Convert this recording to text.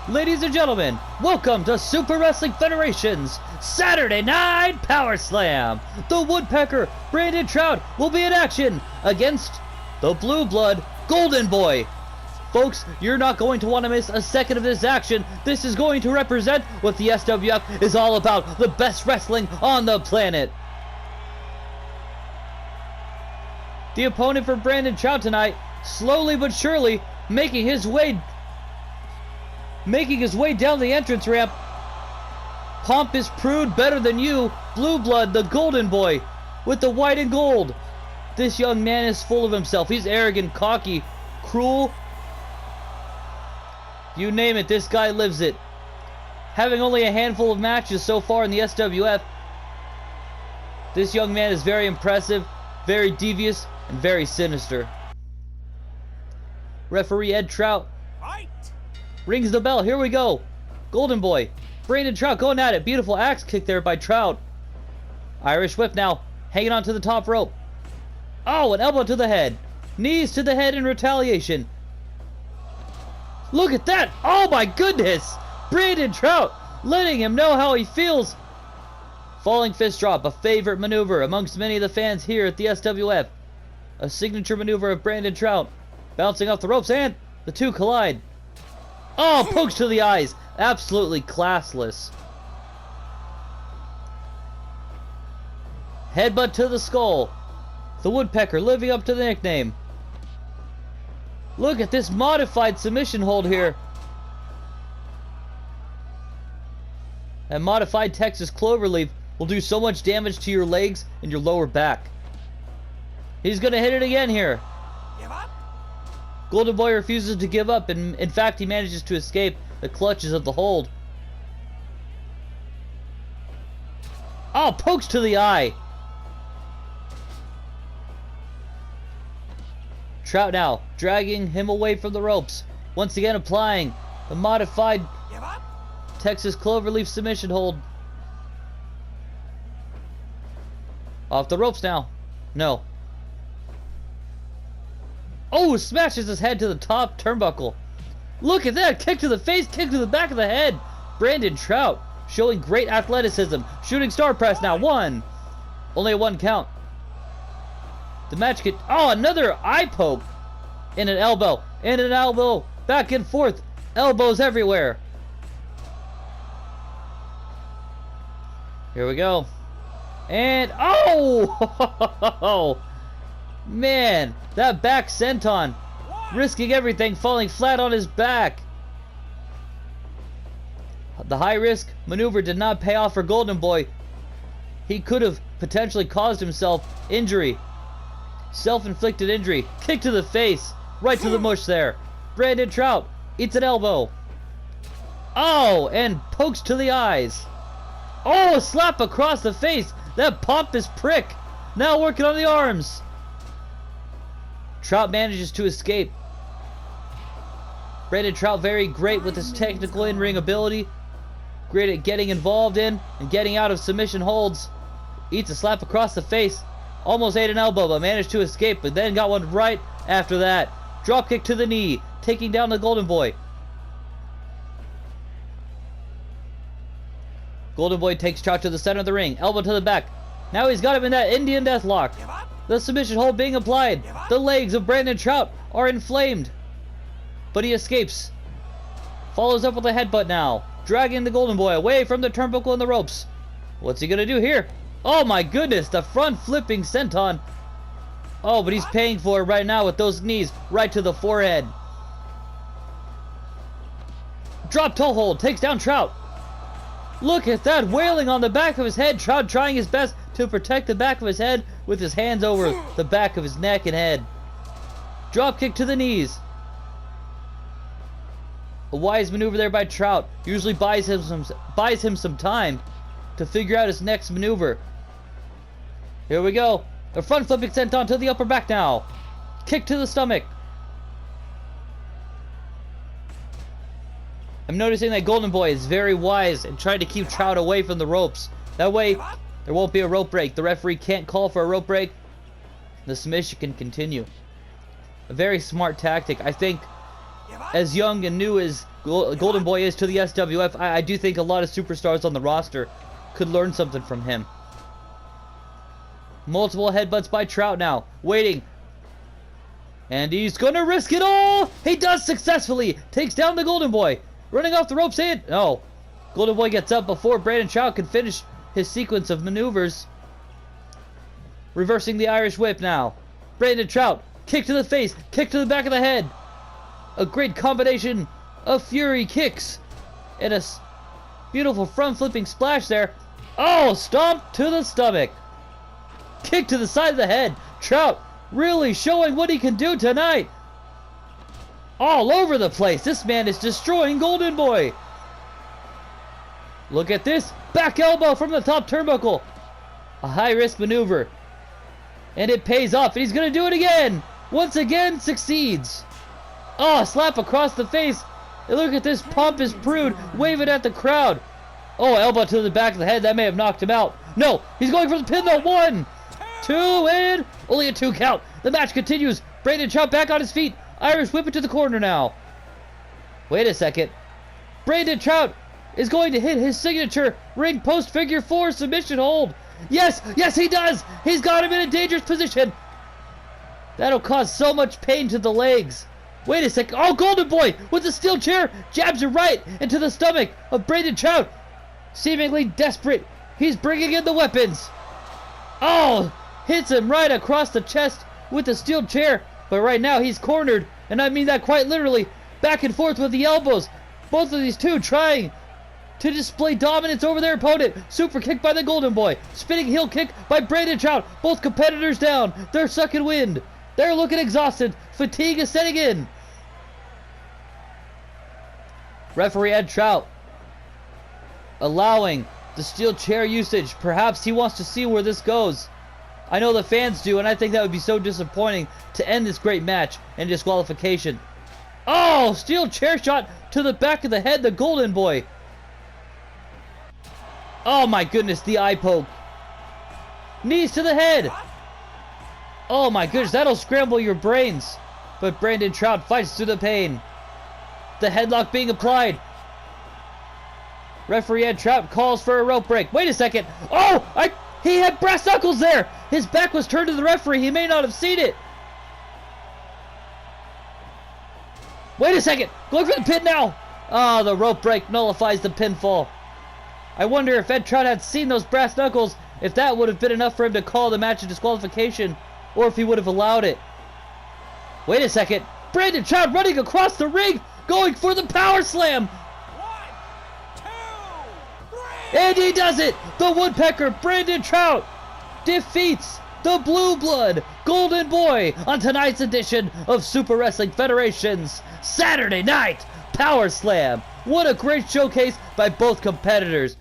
Ladies and gentlemen, welcome to Super Wrestling Federation's Saturday Night Powerslam. The Woodpecker, Brandon Trout, will be in action against the Blue Blood Golden Boy. Folks, you're not going to want to miss a second of this action. This is going to represent what the SWF is all about, the best wrestling on the planet. The opponent for Brandon Trout tonight, slowly but surely, making his way down the entrance ramp. Pompous prude, better than you, Blue Blood, the Golden Boy, with the white and gold. This young man is full of himself. He's arrogant, cocky, cruel. You name it, this guy lives it. Having only a handful of matches so far in the SWF, this young man is very impressive, very devious, and very sinister. Referee Ed Trout rings the bell. Here we go. Golden Boy, Brandon Trout going at it. Beautiful axe kick there by Trout. Irish whip now, hanging on to the top rope. Oh, an elbow to the head. Knees to the head in retaliation. Look at that. Oh my goodness. Brandon Trout letting him know how he feels. Falling fist drop, a favorite maneuver amongst many of the fans here at the SWF. A signature maneuver of Brandon Trout. Bouncing off the ropes and the two collide. Oh, pokes to the eyes. Absolutely classless. Headbutt to the skull. The Woodpecker living up to the nickname. Look at this modified submission hold here. That modified Texas cloverleaf will do so much damage to your legs and your lower back. He's going to hit it again here. Golden Boy refuses to give up, and in fact he manages to escape the clutches of the hold. Oh, pokes to the eye. Trout now dragging him away from the ropes. Once again applying the modified Texas cloverleaf submission hold. Off the ropes now. No. Oh, smashes his head to the top turnbuckle. Look at that. Kick to the face, kick to the back of the head. Brandon Trout showing great athleticism. Shooting star press now. One. Only a one count. The match get... Oh, another eye poke. And an elbow. And an elbow. Back and forth. Elbows everywhere. Here we go. And... Oh! Man, that back senton, risking everything, falling flat on his back. The high risk maneuver did not pay off for Golden Boy. He could have potentially caused himself injury. Self-inflicted injury. Kick to the face, right to the mush there. Brandon Trout eats an elbow. Oh, and pokes to the eyes. Oh, a slap across the face. That pompous prick. Now working on the arms. Trout manages to escape. Brandon Trout very great with his technical in-ring ability. Great at getting involved in and getting out of submission holds. Eats a slap across the face. Almost ate an elbow but managed to escape, but then got one right after that. Drop kick to the knee, taking down the Golden Boy. Golden Boy takes Trout to the center of the ring. Elbow to the back. Now he's got him in that Indian Deathlock. The submission hold being applied. The legs of Brandon Trout are inflamed. But he escapes. Follows up with a headbutt now. Dragging the Golden Boy away from the turnbuckle and the ropes. What's he going to do here? Oh my goodness, the front flipping senton. Oh, but he's paying for it right now with those knees right to the forehead. Drop toe hold, takes down Trout. Look at that, wailing on the back of his head. Trout trying his best to protect the back of his head with his hands over the back of his neck and head. Drop kick to the knees. A wise maneuver there by Trout. Usually buys him some time to figure out his next maneuver. Here we go. A front flipping senton to the upper back now. Kick to the stomach. I'm noticing that Golden Boy is very wise and trying to keep Trout away from the ropes. That way, there won't be a rope break. The referee can't call for a rope break. The submission can continue. A very smart tactic. I think as young and new as Golden Boy is to the SWF. I do think a lot of superstars on the roster could learn something from him. Multiple headbutts by Trout now. Waiting. And he's going to risk it all. He does successfully. Takes down the Golden Boy. Running off the ropes in. No. Golden Boy gets up before Brandon Trout can finish his sequence of maneuvers. Reversing the Irish whip now. Brandon Trout. Kick to the face. Kick to the back of the head. A great combination of fury kicks. And a beautiful front flipping splash there. Oh, stomp to the stomach. Kick to the side of the head. Trout really showing what he can do tonight. All over the place. This man is destroying Golden Boy. Look at this. Back elbow from the top turnbuckle. A high-risk maneuver. And it pays off. And he's going to do it again. Once again, succeeds. Oh, slap across the face. And look at this pompous prude waving at the crowd. Oh, elbow to the back of the head. That may have knocked him out. No, he's going for the pin though. 1, 2, and only a 2 count. The match continues. Brandon Trout back on his feet. Irish whip it to the corner now. Wait a second. Brandon Trout is going to hit his signature ring post figure 4 submission hold. Yes, yes he does. He's got him in a dangerous position. That'll cause so much pain to the legs. Wait a second. Oh, Golden Boy with the steel chair jabs it right into the stomach of Brandon Trout. Seemingly desperate. He's bringing in the weapons. Oh, hits him right across the chest with the steel chair. But right now he's cornered. And I mean that quite literally. Back and forth with the elbows. Both of these two trying to display dominance over their opponent. Super kick by the Golden Boy. Spinning heel kick by Brandon Trout. Both competitors down. They're sucking wind. They're looking exhausted. Fatigue is setting in. Referee Ed Trout allowing the steel chair usage. Perhaps he wants to see where this goes. I know the fans do, and I think that would be so disappointing to end this great match in disqualification. Oh, steel chair shot to the back of the head, the Golden Boy. Oh my goodness, the eye poke. Knees to the head. Oh my goodness, that'll scramble your brains. But Brandon Trout fights through the pain. The headlock being applied. Referee Ed Trout calls for a rope break. Wait a second. Oh, he had brass knuckles there. His back was turned to the referee. He may not have seen it. Wait a second. Going for the pin now. Oh, the rope break nullifies the pinfall. I wonder if Ed Trout had seen those brass knuckles, if that would have been enough for him to call the match a disqualification, or if he would have allowed it. Wait a second. Brandon Trout running across the ring, going for the power slam. 1, 2, 3. And he does it. The Woodpecker, Brandon Trout, defeats the Blue Blood Golden Boy on tonight's edition of Super Wrestling Federation's Saturday Night Powerslam. What a great showcase by both competitors.